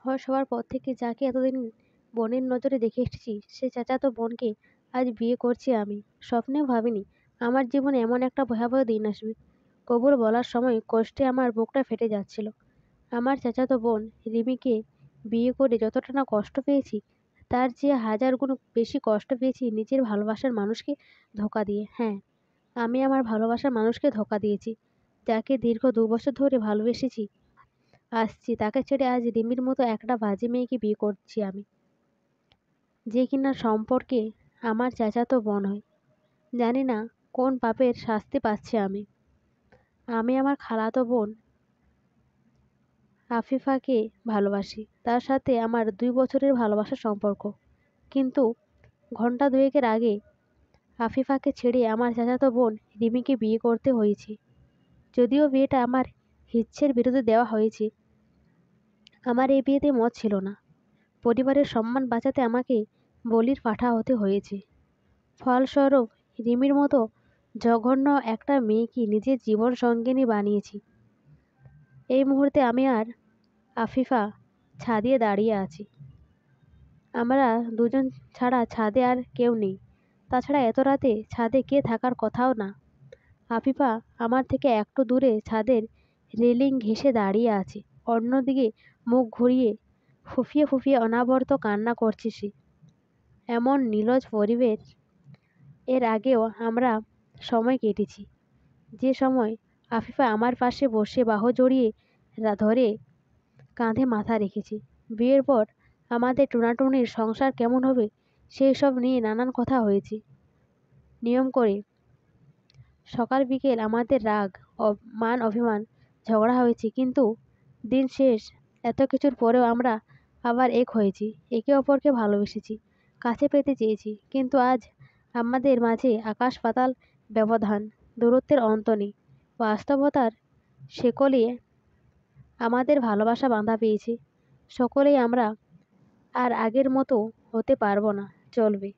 বয়স হওয়ার পর থেকে যাকে এতদিন বোনের নজরে দেখে এসেছি, সে চাচাতো বোনকে আজ বিয়ে করছি আমি। স্বপ্নেও ভাবিনি আমার জীবনে এমন একটা ভয়াবহ দিন আসবে। কবুল বলার সময় কষ্টে আমার বুকটা ফেটে যাচ্ছিল। আমার চাচাতো বোন রিমিকে বিয়ে করে যতটা না কষ্ট পেয়েছি, তার চেয়ে হাজার গুণ বেশি কষ্ট পেয়েছি নিজের ভালোবাসার মানুষকে ধোঁকা দিয়ে। হ্যাঁ, আমি আমার ভালোবাসার মানুষকে ধোঁকা দিয়েছি। যাকে দীর্ঘ ২ বছর ধরে ভালোবেসেছি আসছি, তাকে ছেড়ে আজ রিমির মতো একটা বাজে মেয়েকে বিয়ে করছি আমি, যে কিনা সম্পর্কে আমার চাচাতো বোন হয়। জানি না কোন পাপের শাস্তি পাচ্ছি আমি। আমি আমার খালাতো বোন আফিফাকে ভালোবাসি। তার সাথে আমার ২ বছরের ভালোবাসার সম্পর্ক। কিন্তু ঘন্টা দুয়েকের আগে আফিফাকে ছেড়ে আমার চাচাতো বোন রিমিকে বিয়ে করতে হয়েছে। যদিও বিয়েটা আমার ইচ্ছের বিরুদ্ধে দেওয়া হয়েছে, আমার এই বিয়েতে মত ছিল না। পরিবারের সম্মান বাঁচাতে আমাকে বলির পাঁঠা হতে হয়েছে। ফলস্বরূপ রিমির মতো জঘন্য একটা মেয়েকে নিজের জীবন সঙ্গিনী বানিয়েছি। এই মুহূর্তে আমি আর আফিফা ছাদে দাঁড়িয়ে আছি। আমরা দুজন ছাড়া ছাদে আর কেউ নেই। তাছাড়া এত রাতে ছাদে কে থাকার কথাও না। আফিফা আমার থেকে একটু দূরে ছাদের রেলিং ঘেঁষে দাঁড়িয়ে আছে। অন্যদিকে মুখ ঘুরিয়ে ফুঁপিয়ে ফুঁপিয়ে অনবরত কান্না করছে সে। এমন নির্লজ্জ পরিবেশ এর আগেও আমরা সময় কেটেছি। যে সময় আফিফা আমার পাশে বসে বাহু জড়িয়ে ধরে কাঁধে মাথা রেখেছি। বিয়ের পর আমাদের টোনাটুনির সংসার কেমন হবে সেই সব নিয়ে নানান কথা হয়েছে। নিয়ম করে সকাল বিকেল আমাদের রাগ, মান অভিমান, ঝগড়া হয়েছে, কিন্তু দিন শেষ এত কিছুর পরেও আমরা আবার এক হয়েছি। একে অপরকে ভালোবেসেছি, কাছে পেতে চেয়েছি, কিন্তু আজ আমাদের মাঝে আকাশ পাতাল ব্যবধান, দূরত্বের অন্ত নেই। বাস্তবতার শেকলে আমাদের ভালোবাসা বাঁধা পেয়েছে। সকলেই আমরা আর আগের মতো হতে পারবো না, চলবে।